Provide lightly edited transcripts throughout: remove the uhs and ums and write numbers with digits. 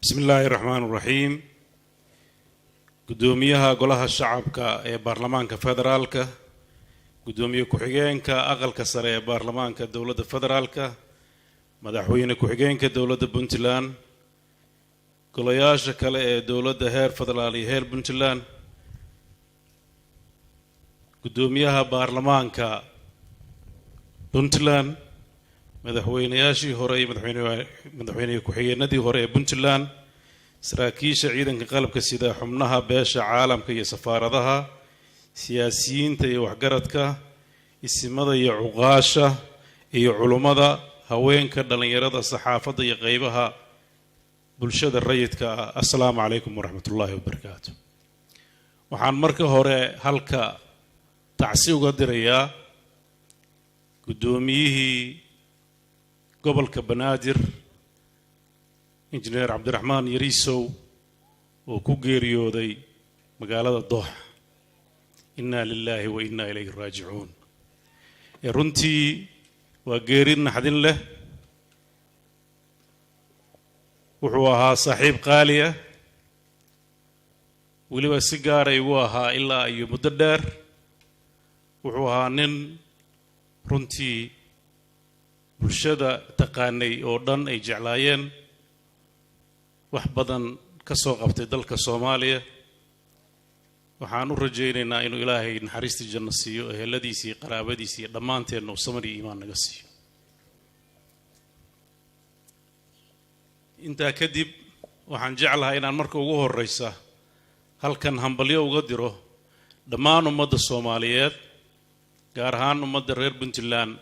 بسم الله الرحمن الرحيم. قدوميها قولها الشعب كبرلمان كفدرالك قدوميه كحجين كأقل كسر برلمان كدولة فدرالك مدحوين كحجين كدولة بنتلان كلياش كلا دولة هير فدرالي هير بنتلان قدوميها برلمان كبنتلان مدحوين ياشي هوري مدحوين كحجين ندي هوري بنتلان سراكيش عيدن كقلب كسيدا حمنها باشا عالم كي سفاردها سياسيين تي وحقرتك اسمدا يا عقاشة يا علماء هوين كدلنيرada صحافة يا غيبها بلشد الريدك السلام عليكم ورحمة الله وبركاته. waxaan marka hore halka tacsi uga dirayaa gudoomiyihii gobolka Banaadir Engineer Abdurrahman Yarisow oo ku geeriyooday magaalada Dooxa. Inna lillahi wa inna ilayhi raaji'uun. runtii waa geerin naxdin leh. wuxuu ahaa saaxiib qaali ah waliba si gaar ah uu ahaa ilaa iyo muddo dheer. wuxuu ahaa nin runtii bulshada taqaanay oo dhan ay jeclaayeen wax badan ka soo qabtay dalka Soomaaliya. waxaan u rajaynaynaa inuu Ilaahay naxariistii janno siiyo eheladiisii qaraabadiisii dhammaanteedna uu samir iyo iimaan naga siiyo. intaa kadib waxaan jeclahay inaan marka ugu horeysa halkan hambalyo uga diro dhammaan ummadda Soomaaliyeed gaar ahaan ummadda reer Puntland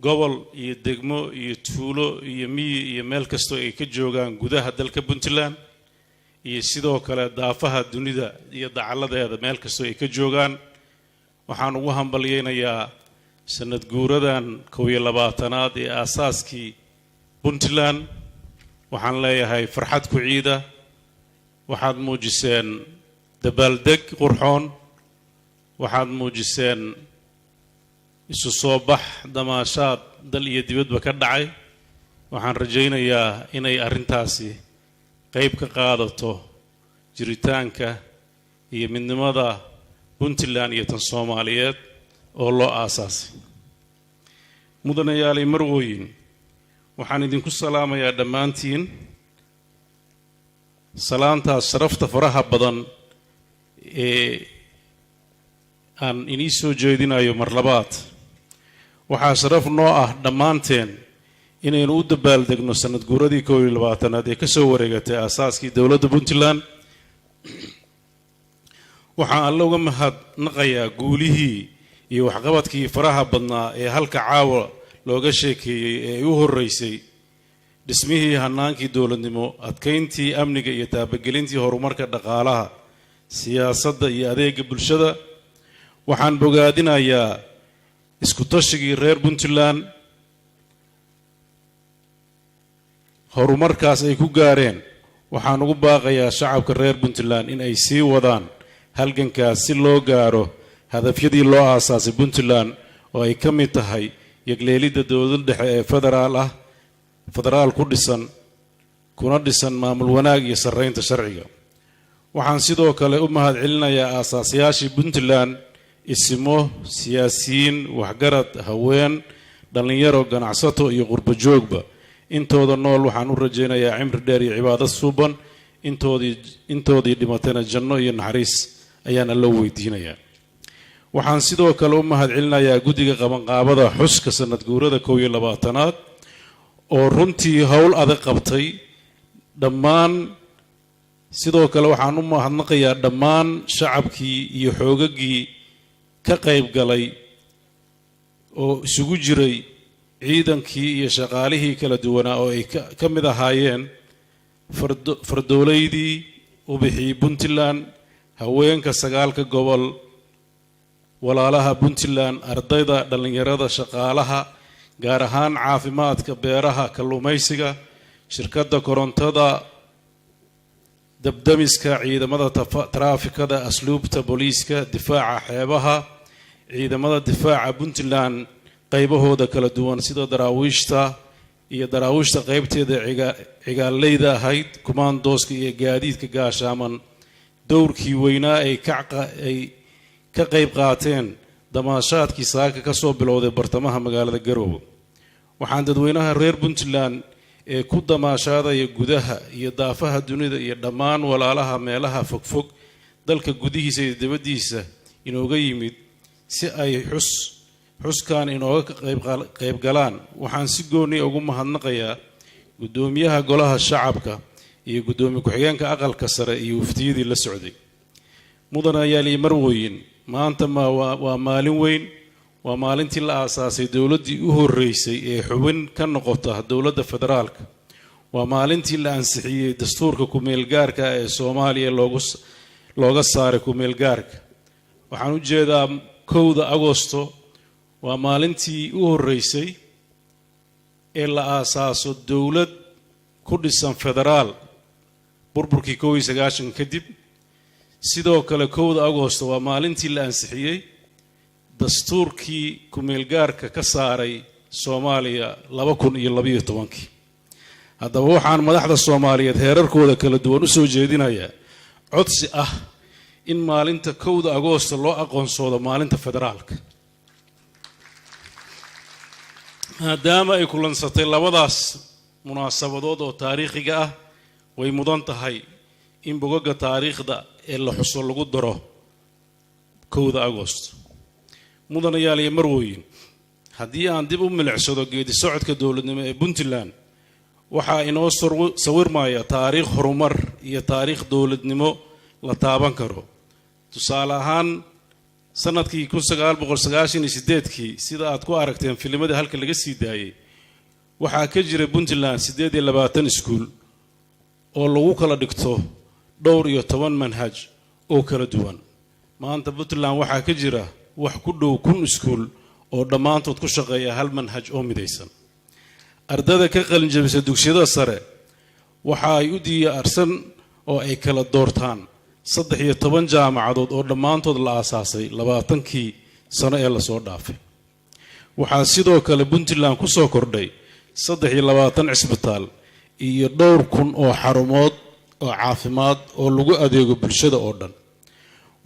gobol iyo degmo iyo tuulo iyo miyi iyo meel kasto ay ka joogaan gudaha dalka Puntland iyo sidoo kale daafaha dunida iyo dacaladeeda meel kasto ay ka joogaan. waxaan ugu hambalyeynayaa sanad guuradan 21aad ee aasaaskii Puntland. waxaan leeyahay farxad ku ciida. waxaad muujiseen dabaaldeg qurxoon. waxaad muujiseen isu soo bax damaashaad dal iyo dibadba ka dhacay. waxaan rajaynayaa inay arrintaasi qayb ka qaadato jiritaanka iyo midnimada Puntland iyo tan Soomaaliyeed oo loo aasaasay. mudanayaal marwooyin waxaan idinku salaamayaa dhammaantiin salaantaas sharafta faraha badan ee aan inii soo jeedinayo mar labaad. waxaa sharaf noo ah dhammaanteen inaynu u dabaaldegno sanad guuradii 21aad ee ka soo wareegatay aasaaskii dowladda Puntland. waxaan alla uga mahadnaqayaa guulihii iyo waxqabadkii faraha badnaa ee halka caawa looga sheekeeyay ee u horeysay dhismihii hanaankii dowladnimo, adkeyntii amniga iyo taabagelintii horumarka dhaqaalaha, siyaasadda iyo adeega bulshada. waxaan bogaadinayaa isku tashigii reer Puntland horumarkaas ay ku gaareen. waxaan ugu baaqayaa shacabka reer Puntland in ay sii wadaan halgankaas si loo gaaro hadafyadii loo aasaasay Puntland oo ay ka mid tahay yagleelidda dowladda dhexe ee federaal ku dhisan kuna dhisan maamul wanaag iyo sarreynta sharciga. waxaan sidoo kale u mahadcelinayaa aasaasiyaashii Puntland ismo, siyaasiyiin, waxgarad, haween, dhalinyaro, ganacsato iyo qurbo joogba. intooda nool waxaan u rajaynayaa cimri dheer iyo cibaado suuban. intoodii dhimatayna janno iyo naxariis ayaan alla weydiinayaa. waxaan sidoo kale u mahadcelinayaa guddiga qabanqaabada xuska sanad guurada 21aad oo runtii howl adag qabtay. dhammaan sidoo kale waxaan u mahadnaqayaa dhammaan shacabkii iyo xoogagii ka qayb galay oo isugu jiray ciidankii iyo shaqaalihii kala duwanaa oo ay ka mid ahaayeen fardowleydii ubixii Puntland, haweenka 9 gobol, walaalaha Puntland, ardayda, dhalinyarada, shaqaalaha gaar ahaan caafimaadka, beeraha, kalluumaysiga, shirkadda korontada, dabdamiska, ciidamada taraafikada, asluubta, booliiska, difaaca xeebaha, ciidamada difaaca Puntland qaybahooda kala duwan sida daraawiishta iyo daraawiishta qaybteeda cigaaleyda ahayd kumaandooska iyo gaadiidka gaashaaman dowrkii weynaa ay ka qayb qaateen damaashaadkii saaka ka soo bilowday bartamaha magaalada Garowe. waxaan dadweynaha reer Puntland ee ku damaashaadaya gudaha iyo daafaha dunida iyo dhammaan walaalaha meelaha fogfog dalka gudihiisa iyo dibaddiisa inooga yimid si ay xuskaan inooga qayb galaan. waxaan si gooni ugu mahadnaqayaa gudoomiyaha golaha shacabka iyo gudoomiye ku-xigeenka aqalka sare iyo waftiyadii la socday. mudanayaal iyo marwooyin, maanta waa maalin weyn. waa maalintii la aasaasay dowladdii u horeysay ee xubin ka noqota dowladda federaalka. waa maalintii la ansixiyay dastuurka ku-meelgaarka ee Soomaaliya looga saaray ku-meelgaarka. waxaan u jeedaa 1 Agoosto waa maalintii u horeysay ee la aasaaso dowlad ku dhisan federaal burburkii 19 kadib. sidoo kale 1 Agoosto waa maalintii la ansixiyay dastuurkii ku-meelgaarka ka saaray Soomaaliya 2012. haddaba waxaan madaxda Soomaaliyeed heerarkooda kala duwan u soo jeedinayaa codsi ah in maalinta 1 Agoosto loo aqoonsado maalinta federaalka, maadaama ay kulansatay labadaas munaasabadood oo taariikhiga ah. way mudan tahay in bogagga taariikhda ee la xuso lagu daro 1 Agoosto. mudanayaal iyo marwooyin, haddii aan dib u milicsado geedi socodka dowladnimo ee Puntland, waxaa inoo sawirmaya taariikh horumar iyo taariikh dowladnimo la taaban karo. tusaale ahaan sanadkii 1998kii sida aad ku aragteen filimada halka laga sii daayay, waxaa ka jiray Puntland 28 iskuul oo lagu kala dhigto dhowr iyo 10 manhaj oo kala duwan. maanta Puntland waxaa ka jira wax ku dhow 1,000 iskuul oo dhammaantood ku shaqeeya hal manhaj oo midaysan. ardada ka qalin jabisay dugsiyada sare waxa ay u diyaarsan oo ay kala doortaan 13 jaamacadood oo dhammaantood la aasaasay 20kii sano ee la soo dhaafay. waxaa sidoo kale Puntland ku soo kordhay 23 cisbitaal iyo dhowr kun oo xarumood oo caafimaad oo lagu adeego bulshada oo dhan.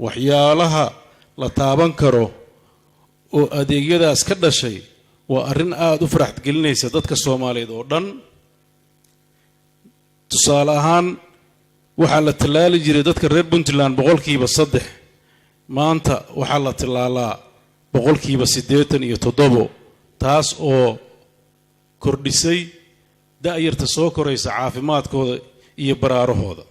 waxyaalaha la taaban karo oo adeegyadaas ka dhashay waa arrin aad u farax gelinaysa dadka Soomaaliyeed oo dhan. tusaale ahaan waxaa la tallaali jiray dadka reer Puntland 3%. maanta waxaa la tallaalaa 87%, taas oo kordhisay da'yarta soo koraysa caafimaadkooda iyo baraarahooda.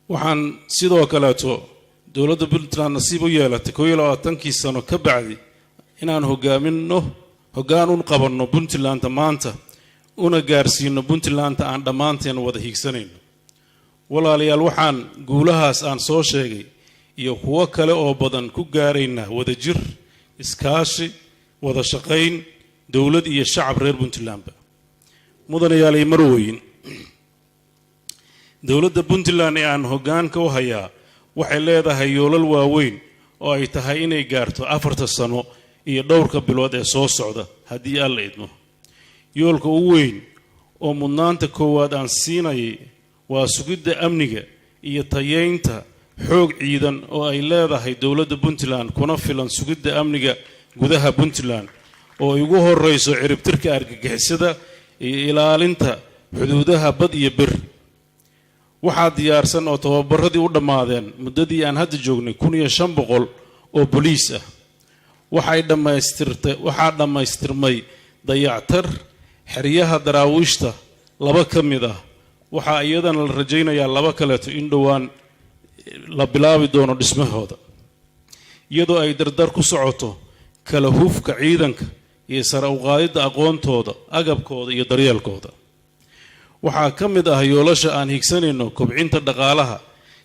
waxaan sidoo kaleeto dowladda Puntland nasiib u yeelatay 22 sano ka bacdi inaan hoggaan u qabanno Puntland maanta una gaarsiino Puntland aan dhammaanteen wada hiigsanayno. walaalayaal, waxaan guulahaas aan soo sheegay iyo kuwo kale oo badan ku gaaraynaa wadajir, iskaashi, wada shaqayn dowlad iyo shacab reer Puntland. mudanayaal iyo marwooyin, dowladda Puntland ee aan hoggaanka u hayaa waxay leedahay yoolal waaweyn oo ay tahay inay gaarto 4 sano iyo dhowrka bilood ee soo socda haddii Alla idmo. yoolka ugu weyn oo mudnaanta koowaad aan siinayay waa sugidda amniga iyo tayeynta xoog ciidan oo ay leedahay dowladda Puntland kuna filan sugidda amniga gudaha Puntland oo ay ugu horeyso ciribtirka argagixisada iyo ilaalinta xuduudaha bad iyo bir. waxaa diyaarsan oo tababaradii u dhammaadeen muddadii aan hadda joognay 1500 oo booliis ah. waxaa dhammaystirmay dayactir xeryaha daraawiishta 2 ka mid ah. waxaa iyadana la rajaynayaa 2 kaleeto in dhowaan la bilaabi doono dhismahooda, iyadoo ay dardar ku socoto kala hufka ciidanka iyo sare u qaadidda aqoontooda, agabkooda iyo daryeelkooda. waxaa ka mid ah yoolasha aan higsanayno kobcinta dhaqaalaha,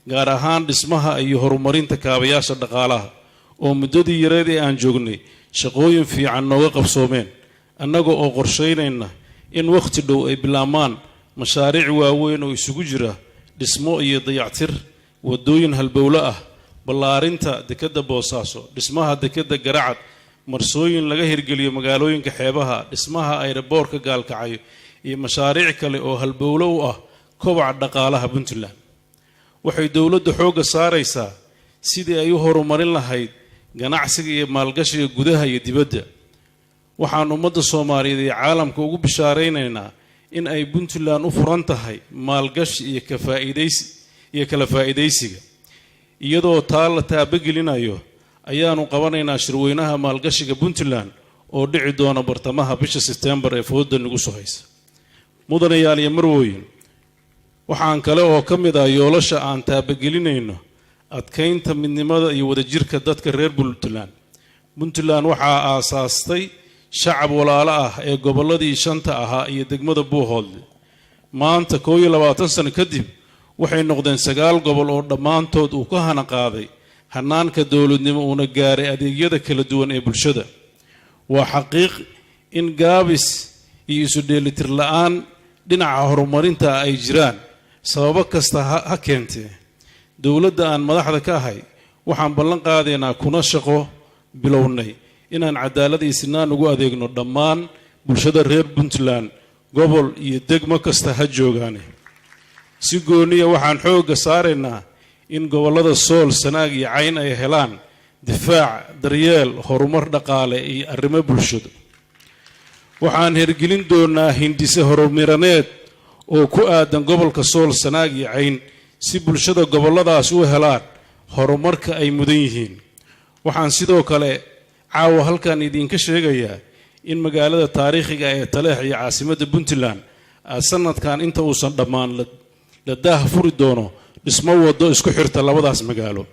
gaar ahaan dhismaha iyo horumarinta kaabayaasha dhaqaalaha oo muddadii yareed ee aan joognay shaqooyin fiican nooga qabsoomeen, annaga oo qorsheynayna in waqti dhow ay bilaabmaan mashaariic waaweyn oo isugu jira dhismo iyo dayactir wadooyin halbowle ah, ballaarinta dekedda Boosaaso, dhismaha dekedda Garacad, marsooyin laga hirgeliyo magaalooyinka xeebaha, dhismaha ayraboorka Gaalkacyo iyo mashaariic kale oo halbowle u ah kobaca dhaqaalaha Puntland. waxay dowladdu xoogga saaraysaa sidii ay u horumarin lahayd ganacsiga iyo maalgashiga gudaha iyo dibadda. waxaan ummadda Soomaaliyeed iyo caalamka ugu bishaaraynaynaa in ay Puntland u furan tahay maalgashi iyo kala faa'iidaysiga. iyadoo taa la taabagelinayo ayaanu qabanaynaa shirweynaha maalgashiga Puntland oo dhici doona bartamaha bisha September ee fooda nagu soo haysa. mudanayaal iyo marwooyin, waxaan kale oo ka mid ah yoolasha aan taabagelinayno adkaynta midnimada iyo wadajirka dadka reer Puntland. Puntland waxaa aasaastay shacab walaalo ah ee gobolladii shanta ahaa iyo degmada Buuhoodle. maanta 21 sano kadib waxay noqdeen 9 gobol oo dhammaantood uu ka hana qaaday hanaanka dowladnimo una gaaray adeegyada kala duwan ee bulshada. waa xaqiiq in gaabis iyo isu dheelitir la'aan dhinaca horumarinta ay jiraan, sababo kasta ha keentee. dowladda aan madaxda ka ahay waxaan ballan qaadaynaa kuna shaqo bilownay inaan cadaalad iyo sinaan ugu adeegno dhammaan bulshada reer Puntland, gobol iyo degmo kasta ha joogaane. si gooniya waxaan xoogga saaraynaa in gobollada Sool, Sanaag iyo Cayn ay helaan difaac, daryeel, horumar dhaqaale iyo arrimo bulshado. waxaan hirgelin doonaa hindise horumarineed oo ku aadan gobolka Sool, Sanaag iyo Cayn si bulshada gobolladaas u helaan horumarka ay mudan yihiin. waxaan sidoo kale caawa halkan idinka sheegayaa in magaalada taariikhiga ee Taleex iyo caasimadda Puntland sanadkan inta uusan dhammaan la daah furi doono dhismo wado isku xirta labadaas magaalo,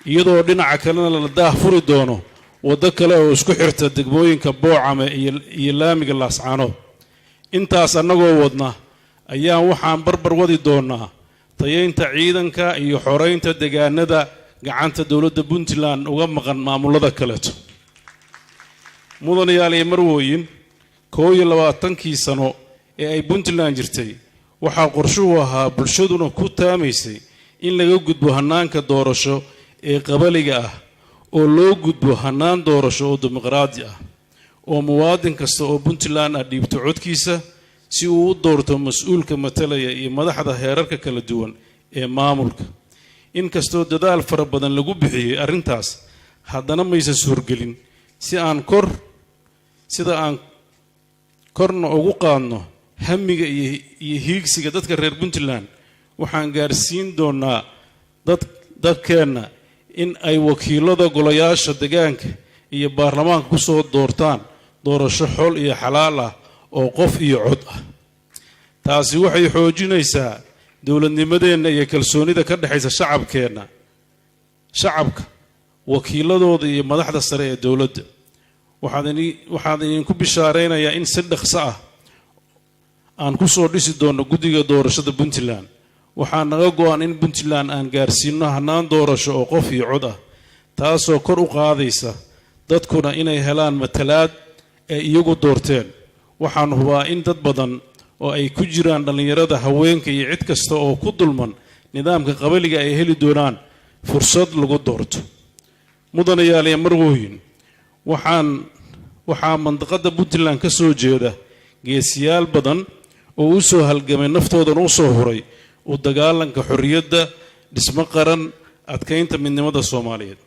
iyadoo dhinaca kalena la daah furi doono wado kale oo isku xirta degmooyinka Boocame iyo laamiga Laascaanood. intaas annagoo wadna ayaan waxaan barbar wadi doonaa tayeynta ciidanka iyo xoreynta deegaanada gacanta dowladda Puntland uga maqan maamulada kaleeto. mudanayaal iyo marwooyin, 21 sano ee ay Puntland jirtay waxaa qorshuhu ahaa bulshaduna ku taamaysay in laga gudbo hanaanka doorasho ee qabaliga ah oo loo gudbo hanaan doorasho oo dimuqraadi ah, oo muwaadin kasta oo Puntland ah dhiibto codkiisa si uu u doorto mas'uulka matalaya iyo madaxda heerarka kala duwan ee maamulka. inkastoo dadaal fara badan lagu bixiyay arrintaas, haddana maysa suurgelin sida aan korna ugu qaadno hamiga iyo hiigsiga dadka reer Puntland. waxaan gaarsiin doonaa dadkeenna in ay wakiilada golayaasha deegaanka iyo baarlamaanka ku soo doortaan doorasho xol iyo xalaal ah oo qof iyo cod ah. taasi waxay xoojinaysaa dowladnimadeenna iyo kalsoonida ka dhaxaysa shacabka, wakiiladooda iyo madaxda sare ee dowladda. waxaan idinku bishaaraynayaa in si dhaqso ah aan ku soo dhisi doono guddiga doorashada Puntland. waxaa naga go'an in Puntland aan gaarsiino hanaan doorasho oo qof iyo cod ah, taasoo kor u qaadaysa dadkuna inay helaan matalaad ay iyagu doorteen. waxaan hubaa in dad badan oo ay ku jiraan dhallinyarada, haweenka iyo cid kasta oo ku dulman nidaamka qabaliga ay heli doonaan fursad lagu doorto. mudanayaal iyo marwooyin, waxaa mandaqada Puntland ka soo jeeda geesiyaal badan oo u soo halgamay naftoodana u soo huray u dagaalanka xorriyadda, dhismo qaran, adkaynta midnimada Soomaaliyeed.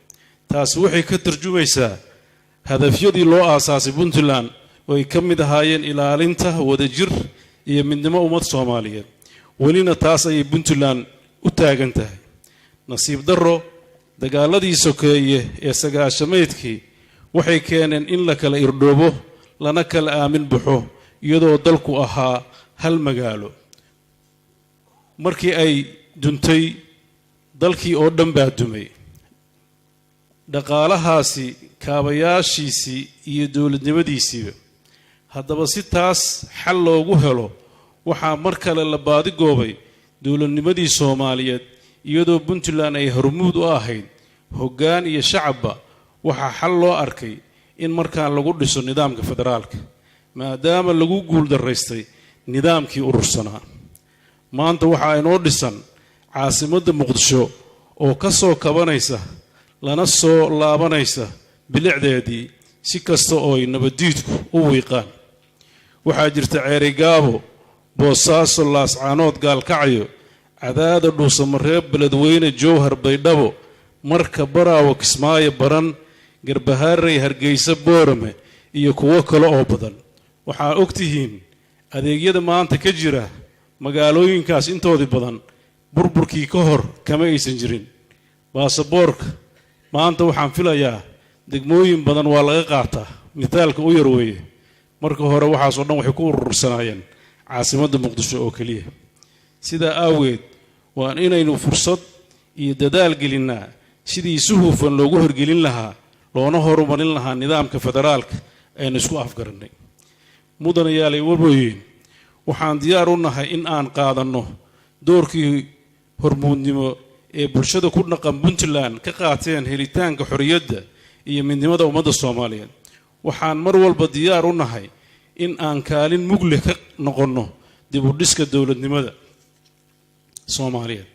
taasi waxay ka tarjumaysaa hadafyadii loo aasaasay Puntland oo ay ka mid ahaayeen ilaalinta wadajir iyo midnimo ummad Soomaaliyeed. welina taas ayay Puntland u taagan tahay. nasiib darro, dagaaladii sokeeye ee 90meedkii waxay keeneen in la kala irdhoobo lana kala aamin baxo iyadoo dalku ahaa hal magaalo. markii ay duntay, dalkii oo dhan baa dumay. dhaqaalahaasi, kaabayaashiisii iyo dowladnimadiisiiba. haddaba si taas xal loogu helo, waxaa mar kale la baadigoobay dowladnimadii Soomaaliyeed, iyadoo Puntland ay hormuud u ahayd hoggaan iyo shacabba. waxaa xal loo arkay in markaan lagu dhiso nidaamka federaalka, maadaama lagu guuldaraystay nidaamkii urursanaa. maanta waxaa inoo dhisan caasimadda Muqdisho oo ka soo kabanaysa lana soo laabanaysa bilicdeedii si kasta oo ay nabadiidku u wiiqaan. waxaa jirta Ceerigaabo, Boosaaso, Laascaanood, Gaalkacyo, Cadaada, Dhuusamareeb, Beledweyne, Jowhar, Baydhabo, Marka, Baraawo, Kismaayo, Baran, Garbaharey, Hargeysa, Boorame iyo kuwo kale oo badan. waxaa ogtihiin adeegyada maanta ka jira magaalooyinkaas intoodii badan burburkii ka hor kama aysan jirin. baasaboorka maanta waxaan filayaa degmooyin badan waa laga qaataa, mitaalka u yar weeye. marka hore waxaasoo dhan waxay ku urursanaayeen caasimadda Muqdisho oo keliya. sidaa aaweed waan inaynu fursad iyo dadaal gelinnaa sidii si hufan loogu horgelin lahaa loona horumarin lahaa nidaamka federaalka aynu isku afgarannay. mudanayaalay warwooyin, waxaan diyaar u nahay in aan qaadanno doorkii hormuudnimo ee bulshada ku dhaqan Puntland ka qaateen helitaanka xorriyadda iyo midnimada ummadda Soomaaliyeed. waxaan mar walba diyaar u nahay in aan kaalin mug leh ka noqonno dib u dhiska dowladnimada Soomaaliyeed,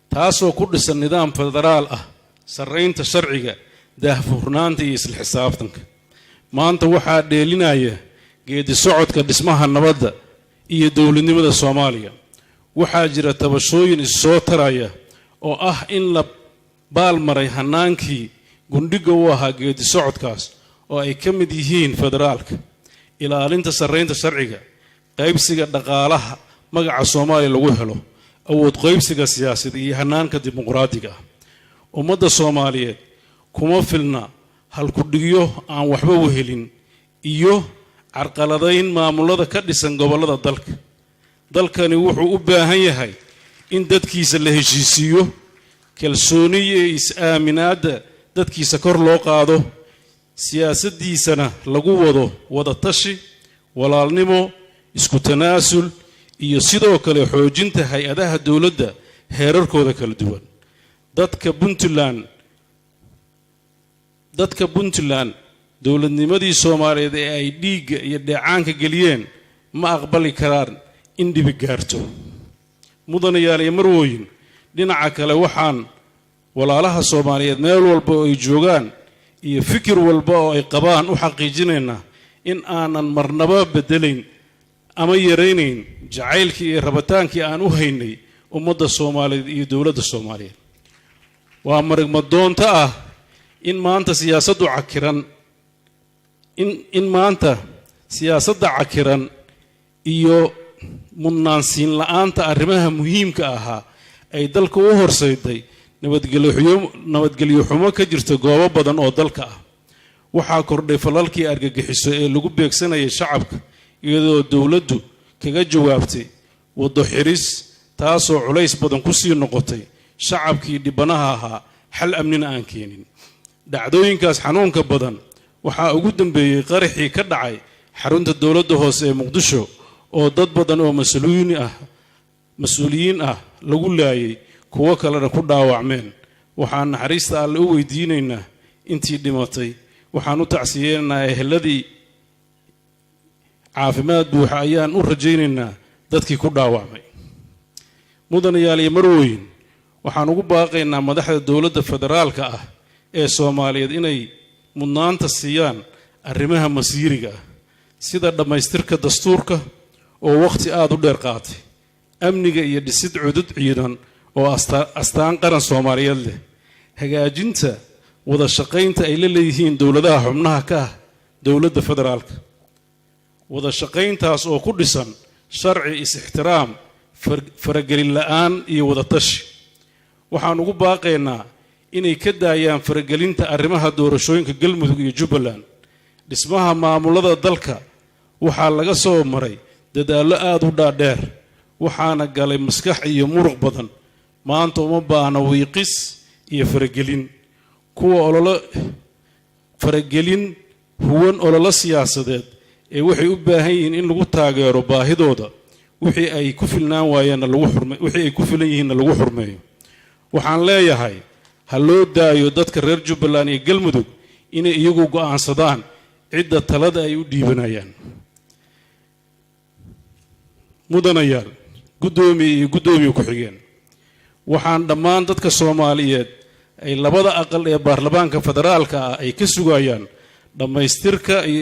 taasoo ku dhisan nidaam federaal ah, sarreynta sharciga, daahfurnaanta iyo isla xisaabtanka. maanta waxaa dheelinaya geedi socodka dhismaha nabadda iyo dowladnimada Soomaaliya. waxaa jira tabashooyin isoo taraya oo ah in la baalmaray hanaankii gundhiga u ahaa geedi socodkaas oo ay ka mid yihiin federaalka, ilaalinta sarreynta sharciga, qaybsiga dhaqaalaha magaca Soomaaliya lagu helo, awood qaybsiga siyaasadeed iyo hanaanka dimuqraadiga ah. ummadda Soomaaliyeed kuma filna halkudhigyo aan waxba u helin iyo carqaladayn maamulada ka dhisan gobollada dalka. dalkani wuxuu u baahan yahay in dadkiisa la heshiisiiyo, kalsooni iyo is-aaminaadda dadkiisa kor loo qaado, siyaasaddiisana lagu wado wada tashi, walaalnimo, isku tanaasul iyo sidoo kale xoojinta hay-adaha dowladda heerarkooda kala duwan. dadka Puntland dowladnimadii Soomaaliyeed ee ay dhiigga iyo dheecaanka geliyeen ma aqbali karaan in dhibi gaarto. mudanayaal iyo marwooyin, dhinaca kale waxaan walaalaha Soomaaliyeed meel walba oo ay joogaan iyo fikir walba oo ay qabaan u xaqiijinaynaa in aanan marnaba bedelayn ama yaraynayn jacaylkii iyo rabitaankii aan u haynay ummadda Soomaaliyeed iyo dowladda Soomaaliyeed. waa maragmadoonta ah in maanta siyaasadda cakiran iyo mudnaansiin la'aanta arrimaha muhiimka ahaa ay dalka u horsayday nabadgelyo xumo ka jirta goobo badan oo dalka ah. waxaa kordhay falalkii argagixiso ee lagu beegsanayay shacabka, iyadoo dowladdu kaga jawaabtay waddo xiris, taasoo culays badan ku sii noqotay shacabkii dhibanaha ahaa, xal amnina aan keenin. dhacdooyinkaas xanuunka badan waxaa ugu dambeeyey qaraxii ka dhacay xarunta dowladda hoose ee Muqdisho oo dad badan oo mas-uuliyiin ah lagu laayay, kuwo kalena ku dhaawacmeen. waxaan naxariista alle u weydiinaynaa intii dhimatay, waxaan u tacsiyeenaynaa eheladii, caafimaad buuxa ayaan u rajaynaynaa dadkii ku dhaawacmay. mudanayaal iyo marwooyin, waxaan ugu baaqaynaa madaxda dowladda federaalka ah ee Soomaaliyeed inay mudnaanta siiyaan arrimaha masiiriga ah sida dhammaystirka dastuurka oo waqti aad u dheer qaatay, amniga iyo dhisid cudud ciidan oo astaan qaran Soomaaliyeed leh, hagaajinta wada shaqaynta ay la leeyihiin dowladaha xubnaha ka ah dowladda federaalka. wada shaqayntaas oo ku dhisan sharci, is-ixtiraam, faragelin la'aan iyo wada tashi. waxaan ugu baaqaynaa inay ka daayaan faragelinta arrimaha doorashooyinka Galmudug iyo Jubbaland. dhismaha maamulada dalka waxaa laga soo maray dadaallo aad u dhaadheer, waxaana galay maskax iyo muruq badan. maanta uma baahna wiiqis iyo faragelin huwan ololo siyaasadeed ee waxay u baahan yihiin in lagu taageero baahidooda, wixii ay ku filan yihiinna lagu xurmeeyo. waxaan leeyahay ha loo daayo dadka reer Jubbaland iyo Galmudug inay iyagu go'aansadaan cidda talada ay u dhiibanayaan. mudanayaal, guddoomiye iyo guddoomiye ku-xigeen, waxaan dhammaan dadka Soomaaliyeed ay labada aqal ee baarlamaanka federaalka ah ay ka sugayaan dhamaystirka iyo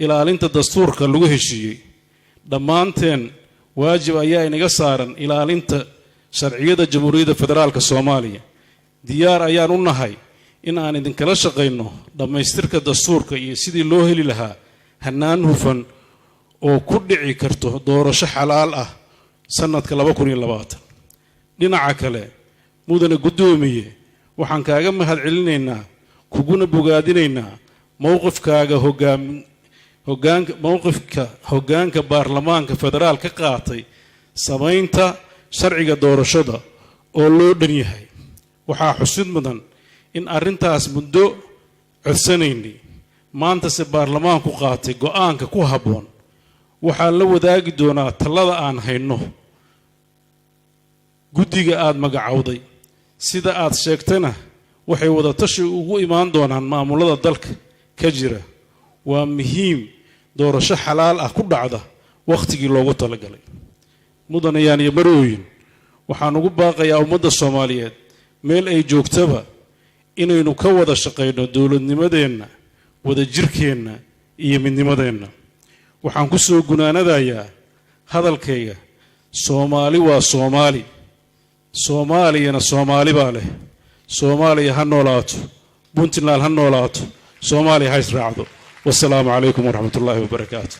ilaalinta dastuurka lagu heshiiyey. dhammaanteen waajib ayaa inaga saaran ilaalinta sharciyada Jamhuuriyadda Federaalka Soomaaliya. diyaar ayaan u nahay in aan idinkala shaqeyno dhamaystirka dastuurka iyo sidii loo heli lahaa hannaan hufan oo ku dhici karto doorasho xalaal ah sanadka 2020. dhinaca kale mudane gudoomiye waxaan kaaga mahadcelinaynaa kuguna bogaadinaynaa mowqifkaaga hoggaanka baarlamaanka federaal ka qaatay samaynta sharciga doorashada oo loo dhan yahay. waxaa xusid mudan in arrintaas muddo codsanaynay maanta se baarlamaanku qaatay go'aanka ku habboon. waxaan la wadaagi doonaa talada aan hayno guddiga aad magacowday. sida aad sheegtana waxay wada tashi ugu imaan doonaan maamulada dalka ka jira. waa muhiim doorasho xalaal ah ku dhacda waqtigii loogu talagalay. mudanayaan iyo marooyin waxaan ugu baaqayaa ummadda Soomaaliyeed meel ay joogtaba inaynu ka wada shaqeyno dowladnimadeenna, wada jirkeenna iyo midnimadeenna. waxaan ku soo gunaanadayaa hadalkayga Soomaali waa Soomaali, Soomaaliyana Soomaali baa leh. Soomaaliya ha noolaato, Puntland ha noolaato, Soomaaliya ha israacdo. والسلام عليكم ورحمة الله وبركاته.